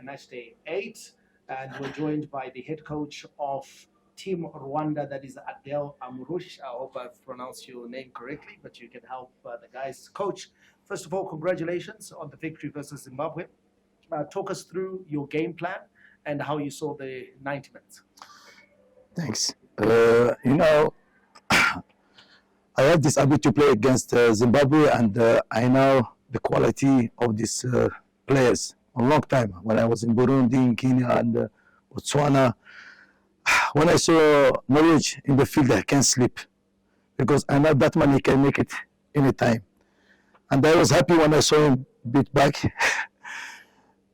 match day 8, and we're joined by the head coach of Team Rwanda, that is Adel Amrouche. I hope I've pronounced your name correctly, but you can help the guys. Coach, first of all, congratulations on the victory versus Zimbabwe. Talk us through your game plan and how you saw the 90 minutes. Thanks. I had this ability to play against Zimbabwe, and I know the quality of these players a long time. When I was in Burundi, in Kenya, and Botswana, when I saw Norwich in the field, I can't sleep because I know that man, he can make it anytime. And I was happy when I saw him beat back.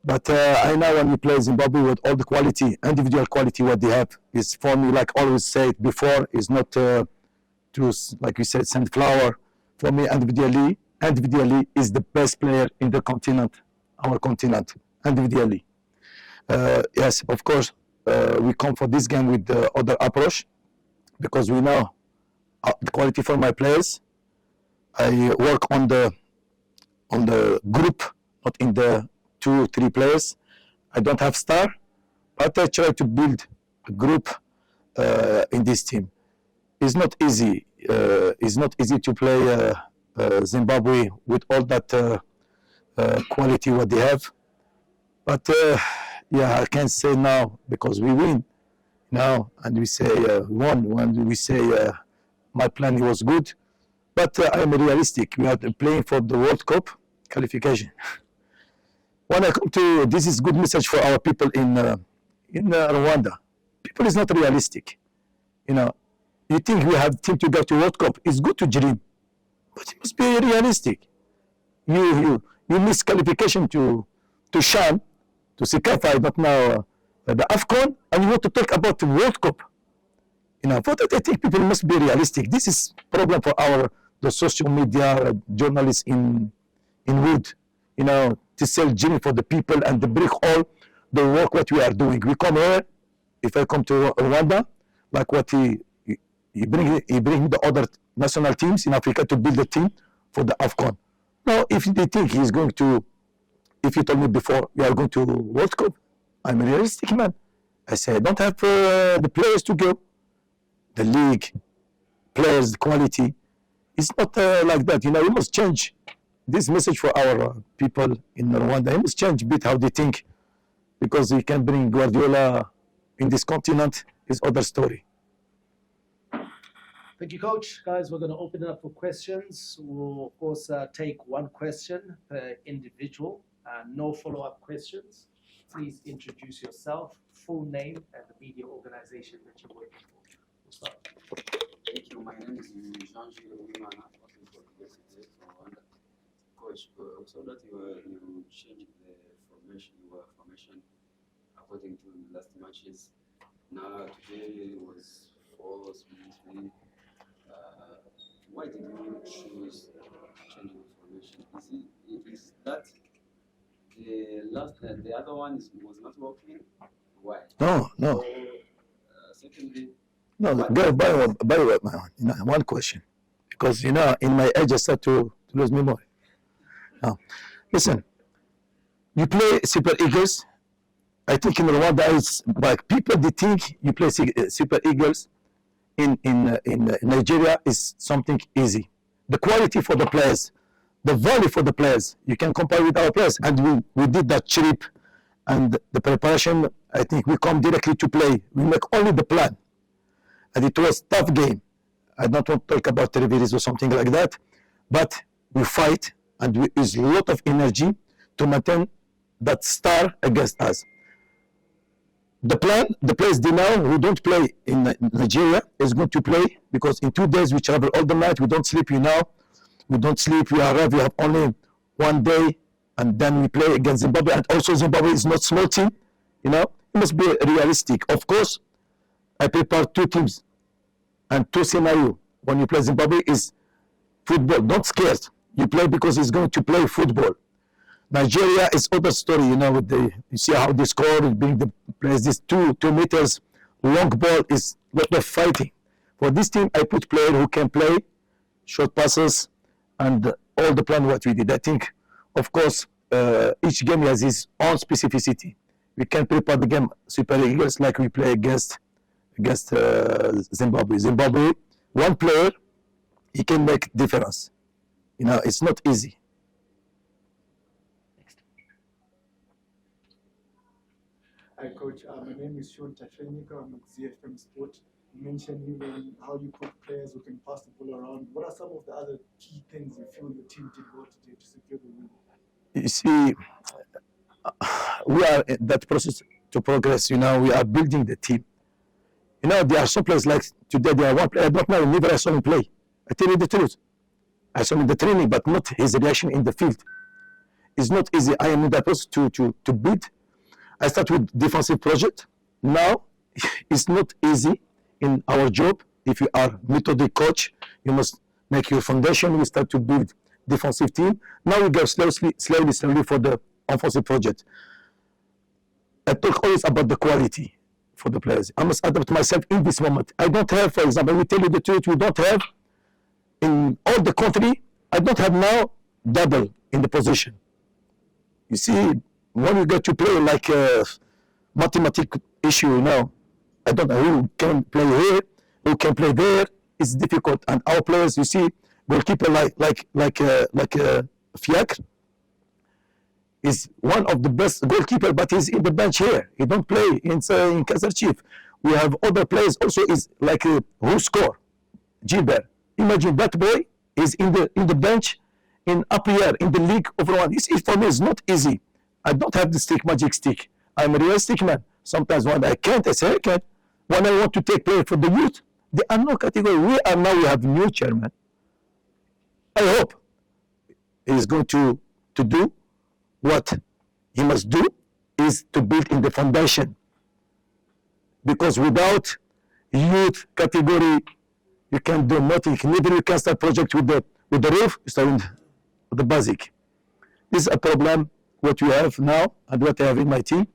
But I know when we play Zimbabwe with all the quality, individual quality, what they have is, for me, like always said before, is not to, like you said, sunflower. For me, individually is the best player in the continent, our continent, individually. Yes, of course, we come for this game with the other approach because we know the quality for my players. I work on the group, not in the 2-3 players. I don't have star, but I try to build a group in this team. It's not easy. It's not easy to play Zimbabwe with all that quality what they have. But yeah, I can't say now because we win now, and we say won. When we say my plan was good, but I'm realistic. We are playing for the World Cup qualification. When I come to, this is good message for our people in Rwanda. People is not realistic. You think we have team to go to World Cup? It's good to dream, but it must be realistic. You miss qualification to Sham, to Sikafa, not now the AFCON, and you want to talk about the World Cup. For that I think people must be realistic. This is problem for the social media journalists in Wood. To sell gym for the people and to break all the work what we are doing. We come here, if I come to Rwanda, like what he bring the other national teams in Africa to build a team for the AFCON. Now, if they think he's going to, if you told me before you are going to World Cup, I'm a realistic man. I say I don't have the players to go. The league, players, the quality. It's not like that. We must change this message for our people in Rwanda. It must change a bit how they think, because we can bring Guardiola in this continent is other story. Thank you, Coach. Guys, we're going to open it up for questions. We'll, of course, take one question per individual. No follow-up questions. Please introduce yourself, full name, and the media organization that you're working for. We'll start. Thank you. My name is Jean-Gilles Wimana, working for the University of Rwanda. Coach, we saw that you changed the formation according to the last matches. Now today was 4-3-3. Why did you choose changing the formation? Is that the other one was not working? Why? No. Secondly, no. By the way, one question, because in my age I start to lose memory. Now, listen, you play Super Eagles. I think in Rwanda, it's like people, they think you play Super Eagles in Nigeria is something easy. The quality for the players, the value for the players, you can compare with our players. And we did that trip, and the preparation, I think we come directly to play. We make only the plan. And it was a tough game. I don't want to talk about referees or something like that, but we fight. And we use a lot of energy to maintain that star against us. The plan, the players they know who don't play in Nigeria is going to play, because in 2 days we travel all the night. We don't sleep, We don't sleep. We arrive. We have only 1 day, and then we play against Zimbabwe. And also Zimbabwe is not small team. It must be realistic. Of course, I prepare 2 teams and 2 scenarios. When you play Zimbabwe is football. Don't scare. You play because he's going to play football. Nigeria is other story, you see how they score, being the players, this 2 meters long ball is a lot of fighting. For this team, I put players who can play short passes and all the plan what we did. I think, of course, each game has its own specificity. We can prepare the game Super Eagles like we play against Zimbabwe. Zimbabwe, one player, he can make difference. You know, it's not easy. Hi, Coach. My name is Sean Tafenika. I'm at ZFM Sport. You mentioned even how you put players who can pass the ball around. What are some of the other key things you feel your team did well today to secure the win? You see, we are in that process to progress. You know, we are building the team. You know, there are some players like today, there are one player, I don't know, never I saw him play. I tell you the truth. I saw him in the training, but not his reaction in the field. It's not easy. I am in that process to build. I start with defensive project. Now, it's not easy in our job. If you are methodic coach, you must make your foundation. We start to build defensive team. Now we go slowly for the offensive project. I talk always about the quality for the players. I must adapt myself in this moment. I don't have, for example, we tell you the truth, we don't have in all the country, I don't have now double in the position. You see, when you get to play like a mathematical issue, you know, I don't know who can play here, who can play there. It's difficult. And our players, you see, goalkeeper like Fiacre is one of the best goalkeeper, but he's in the bench here. He don't play in Kaizer Chiefs. We have other players also is like who score, Gilbert. Imagine that boy is in the bench in up here in the league of Rwanda. This for me is not easy. I don't have the magic stick. I'm a realistic man. Sometimes when I can't, I say I can't. When I want to take play for the youth, there are no category. We have new chairman. I hope he is going to do what he must do is to build in the foundation. Because without youth category, you can do nothing. Neither you can start project with the roof, start with the basic. This is a problem what we have now and what I have in my team.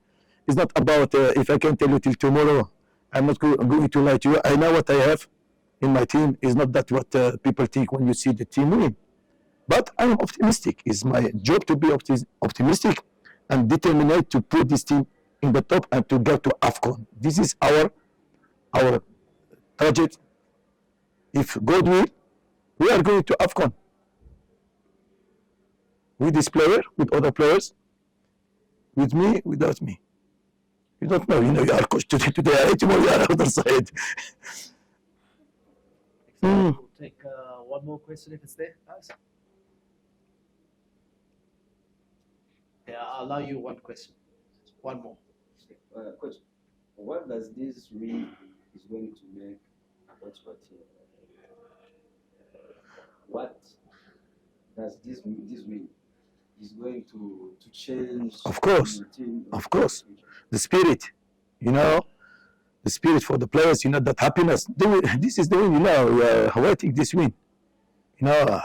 It's not about if I can tell you till tomorrow, I'm not going to lie to you. I know what I have in my team. Is not that what people think when you see the team win. But I'm optimistic. It's my job to be optimistic and determined to put this team in the top and to get to AFCON. This is our target. If God will, we are going to AFCON. With this player, with other players, with me, without me. You don't know, you are coach today, tomorrow you are on the other side. We'll take one more question if it's there, guys. Yeah, I'll allow you one question. One more. Coach, what does this win is going to make about your team? What does this win is going to change? Of course, your team? of course. The spirit, the spirit for the players, that happiness. This is the win, we are awaiting this win. That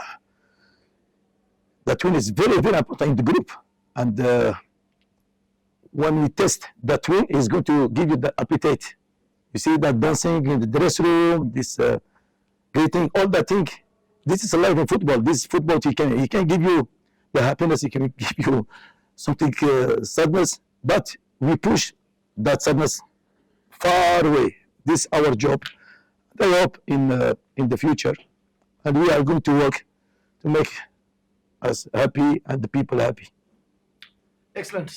win is very, very important in the group. And when we test that win, it's going to give you the appetite. You see that dancing in the dressing room, this greeting, all that thing. This is alive in football. This football, he can give you the happiness, he can give you something sadness, but we push that sadness far away. This is our job. I hope in the future, and we are going to work to make us happy and the people happy. Excellent.